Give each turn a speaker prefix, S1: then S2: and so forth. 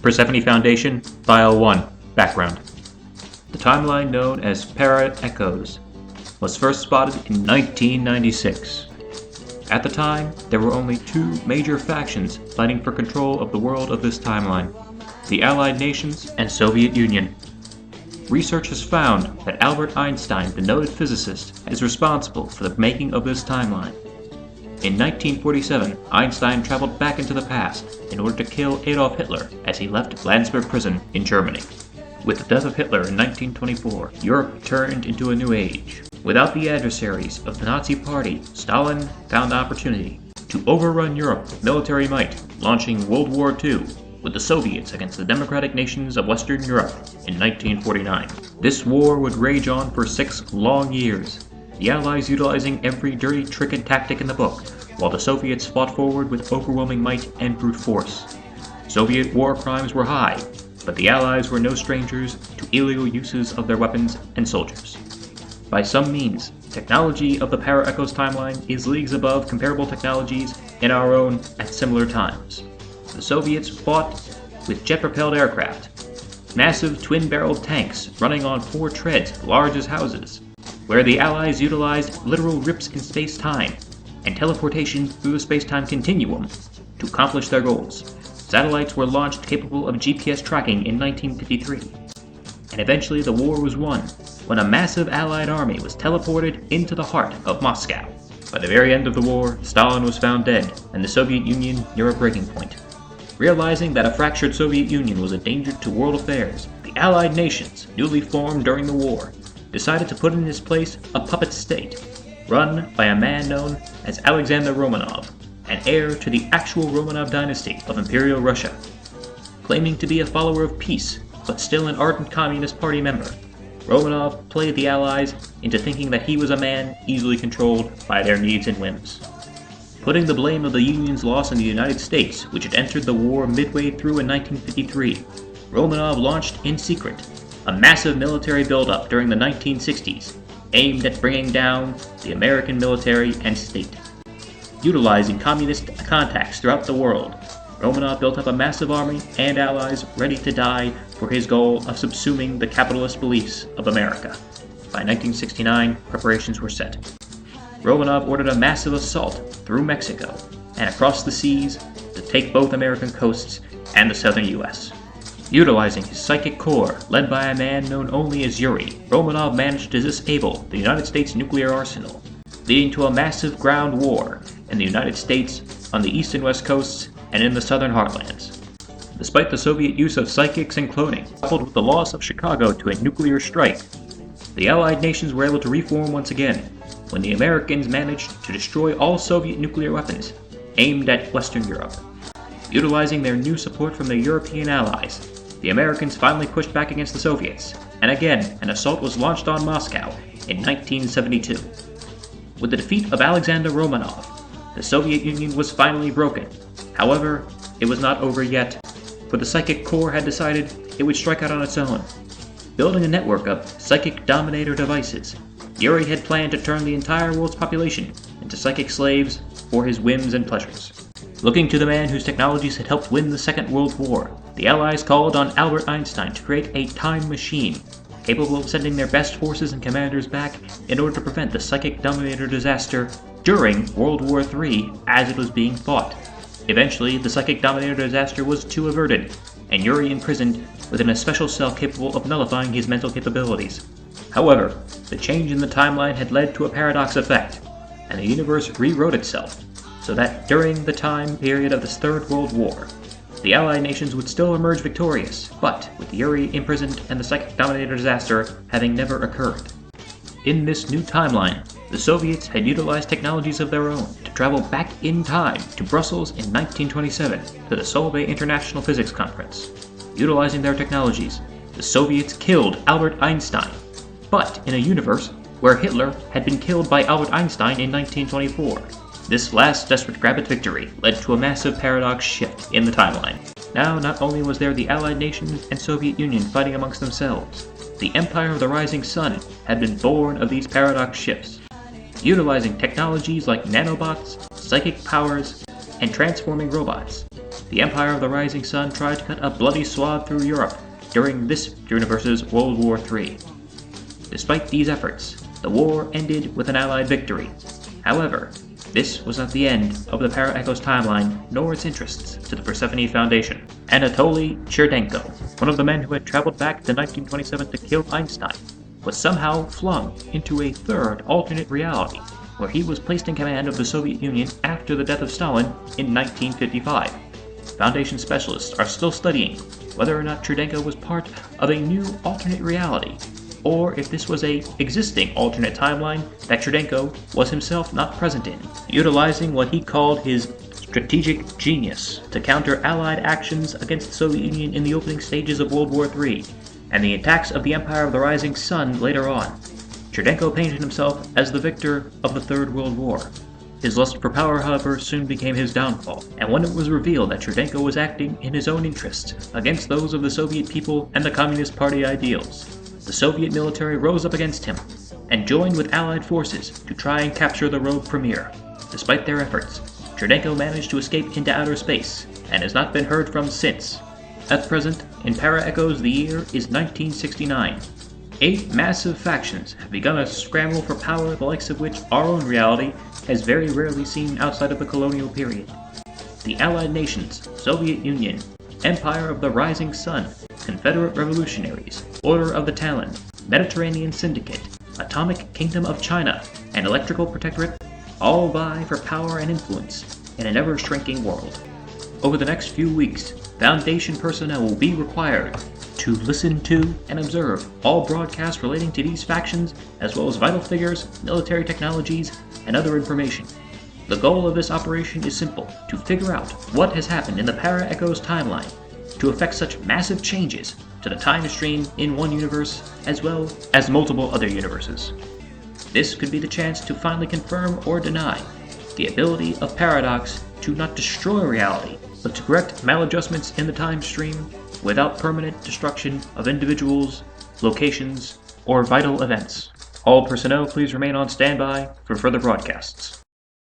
S1: Persephone Foundation, File 1, Background. The timeline known as Paraechoes was first spotted in 1996. At the time, there were only two major factions fighting for control of the world of this timeline: the Allied nations and Soviet Union. Research has found that Albert Einstein, the noted physicist, is responsible for the making of this timeline. In 1947, Einstein traveled back into the past in order to kill Adolf Hitler as he left Landsberg prison in Germany. With the death of Hitler in 1924, Europe turned into a new age. Without the adversaries of the Nazi Party, Stalin found the opportunity to overrun Europe with military might, launching World War II with the Soviets against the democratic nations of Western Europe in 1949. This war would rage on for 6 long years, the Allies utilizing every dirty trick and tactic in the book, while the Soviets fought forward with overwhelming might and brute force. Soviet war crimes were high, but the Allies were no strangers to illegal uses of their weapons and soldiers. By some means, technology of the Paraechoes timeline is leagues above comparable technologies in our own at similar times. The Soviets fought with jet-propelled aircraft, massive twin-barreled tanks running on 4 treads large as houses, where the Allies utilized literal rips in space-time and teleportation through the space-time continuum to accomplish their goals. Satellites were launched capable of GPS tracking in 1953, and eventually the war was won when a massive Allied army was teleported into the heart of Moscow. By the very end of the war, Stalin was found dead, and the Soviet Union near a breaking point. Realizing that a fractured Soviet Union was a danger to world affairs, the Allied nations, newly formed during the war, decided to put in its place a puppet state, run by a man known as Alexander Romanov, an heir to the actual Romanov dynasty of Imperial Russia. Claiming to be a follower of peace, but still an ardent Communist Party member, Romanov played the Allies into thinking that he was a man easily controlled by their needs and whims. Putting the blame of the Union's loss on the United States, which had entered the war midway through in 1953, Romanov launched in secret a massive military buildup during the 1960s, aimed at bringing down the American military and state. Utilizing communist contacts throughout the world, Romanov built up a massive army and allies ready to die for his goal of subsuming the capitalist beliefs of America. By 1969, preparations were set. Romanov ordered a massive assault through Mexico and across the seas to take both American coasts and the southern U.S. Utilizing his psychic core, led by a man known only as Yuri, Romanov managed to disable the United States nuclear arsenal, leading to a massive ground war in the United States on the east and west coasts and in the southern heartlands. Despite the Soviet use of psychics and cloning, coupled with the loss of Chicago to a nuclear strike, the Allied nations were able to reform once again when the Americans managed to destroy all Soviet nuclear weapons aimed at Western Europe. Utilizing their new support from their European allies, the Americans finally pushed back against the Soviets, and again an assault was launched on Moscow in 1972. With the defeat of Alexander Romanov, the Soviet Union was finally broken. However, it was not over yet, for the Psychic Corps had decided it would strike out on its own. Building a network of psychic dominator devices, Yuri had planned to turn the entire world's population into psychic slaves for his whims and pleasures. Looking to the man whose technologies had helped win the Second World War, the Allies called on Albert Einstein to create a time machine capable of sending their best forces and commanders back in order to prevent the psychic dominator disaster during World War III as it was being fought. Eventually, the psychic dominator disaster was too averted, and Yuri imprisoned within a special cell capable of nullifying his mental capabilities. However, the change in the timeline had led to a paradox effect, and the universe rewrote itself, so that during the time period of the Third World War, the Allied nations would still emerge victorious, but with Yuri imprisoned and the psychic dominator disaster having never occurred. In this new timeline, the Soviets had utilized technologies of their own to travel back in time to Brussels in 1927 to the Solvay International Physics Conference. Utilizing their technologies, the Soviets killed Albert Einstein, but in a universe where Hitler had been killed by Albert Einstein in 1924. This last desperate grab at victory led to a massive paradox shift in the timeline. Now, not only was there the Allied nations and Soviet Union fighting amongst themselves, the Empire of the Rising Sun had been born of these paradox shifts. Utilizing technologies like nanobots, psychic powers, and transforming robots, the Empire of the Rising Sun tried to cut a bloody swath through Europe during this universe's World War III. Despite these efforts, the war ended with an Allied victory. However, this was not the end of the Paraechoes timeline nor its interests to the Persephone Foundation. Anatoly Cherdenko, one of the men who had traveled back to 1927 to kill Einstein, was somehow flung into a third alternate reality, where he was placed in command of the Soviet Union after the death of Stalin in 1955. Foundation specialists are still studying whether or not Cherdenko was part of a new alternate reality, or if this was a existing alternate timeline that Cherdenko was himself not present in, utilizing what he called his strategic genius to counter Allied actions against the Soviet Union in the opening stages of World War III, and the attacks of the Empire of the Rising Sun later on. Cherdenko painted himself as the victor of the Third World War. His lust for power, however, soon became his downfall, and when it was revealed that Cherdenko was acting in his own interests against those of the Soviet people and the Communist Party ideals, the Soviet military rose up against him and joined with Allied forces to try and capture the rogue premier. Despite their efforts, Cherdenko managed to escape into outer space and has not been heard from since. At present, in Paraechoes, the year is 1969. 8 massive factions have begun a scramble for power the likes of which our own reality has very rarely seen outside of the colonial period. The Allied nations, Soviet Union, Empire of the Rising Sun, Confederate Revolutionaries, Order of the Talon, Mediterranean Syndicate, Atomic Kingdom of China, and Electrical Protectorate all vie for power and influence in an ever-shrinking world. Over the next few weeks, Foundation personnel will be required to listen to and observe all broadcasts relating to these factions, as well as vital figures, military technologies, and other information. The goal of this operation is simple: to figure out what has happened in the Paraechoes timeline to affect such massive changes to the time stream in one universe, as well as multiple other universes. This could be the chance to finally confirm or deny the ability of Paradox to not destroy reality, but to correct maladjustments in the time stream without permanent destruction of individuals, locations, or vital events. All personnel, please remain on standby for further broadcasts.